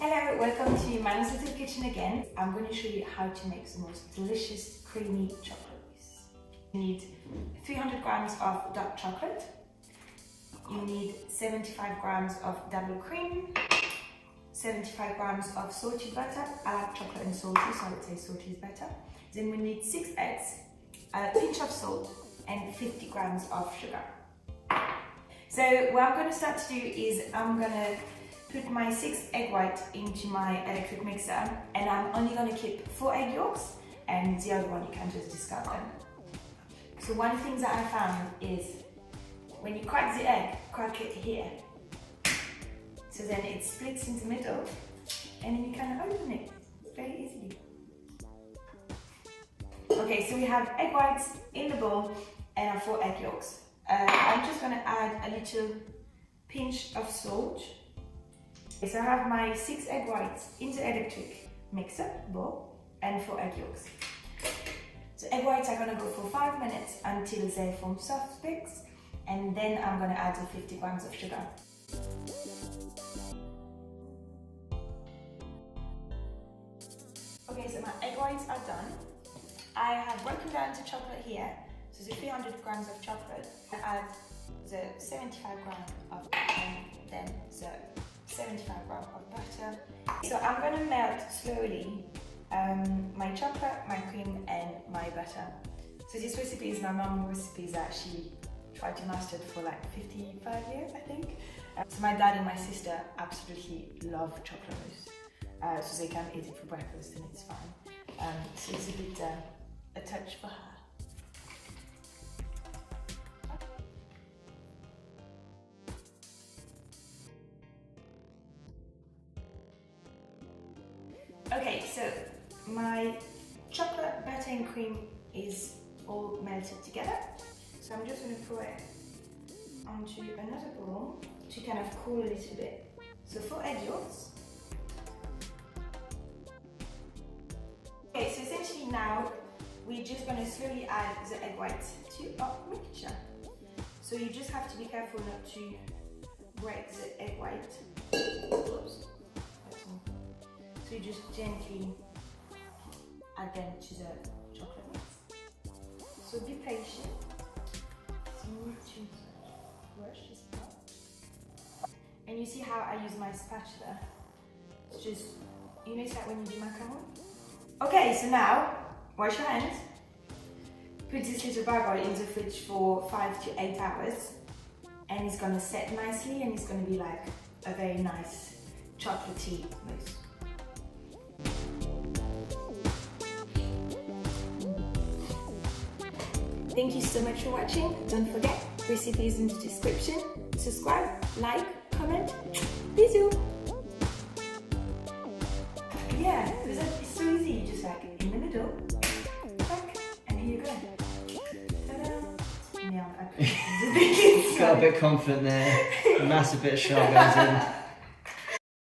Hello, welcome to Manon's Little Kitchen again. I'm going to show you how to make the most delicious creamy chocolate mousse. You need 300 grams of dark chocolate. You need 75 grams of double cream, 75 grams of salted butter. I like chocolate and salty, so I would say salty is better. Then we need 6 eggs, a pinch of salt, and 50 grams of sugar. So what I'm going to start to do is I'm going to put my 6 egg whites into my electric mixer, and I'm only going to keep 4 egg yolks, and the other one you can just discard them. So one thing that I found is when you crack the egg, crack it here. So then it splits in the middle, and then you can open it very easily. Okay, so we have egg whites in the bowl and our 4 egg yolks. I'm just going to add a little pinch of salt. So I have my 6 egg whites in the electric mixer bowl and 4 egg yolks. The egg whites are going to go for 5 minutes until they form soft peaks, and then I'm going to add the 50 grams of sugar. Okay, so my egg whites are done. I have broken down the chocolate here. So the 300 grams of chocolate, I add the 75 grams of and then the 75 grams of butter. So I'm going to melt slowly my chocolate, my cream and my butter. So this recipe is my mom's recipe that she tried to master for like 55 years, I think. So my dad and my sister absolutely love chocolate mousse. So they can eat it for breakfast and it's fine. So it's a bit a touch for her. Okay, so my chocolate, butter and cream is all melted together. So I'm just going to pour it onto another bowl to kind of cool a little bit. So 4 egg yolks. Okay, so essentially now we're just going to slowly add the egg whites to our mixture. So you just have to be careful not to break the egg white. Oops. So you just gently add them to the chocolate mix. So be patient. So you need to brush this part. And you see how I use my spatula. It's just, you know, it's like when you do macaroni. Okay, so now wash your hands. Put this little bag in the fridge for 5 to 8 hours, and it's gonna set nicely, and it's gonna be like a very nice chocolatey mousse. Thank you so much for watching. Don't forget, recipe is in the description. Subscribe, like, comment. Bisous! Yeah, it's so easy. You just like in the middle, tack, and here you go. Ta-da! Yeah, Got a bit confident there. A massive bit of shot goes in.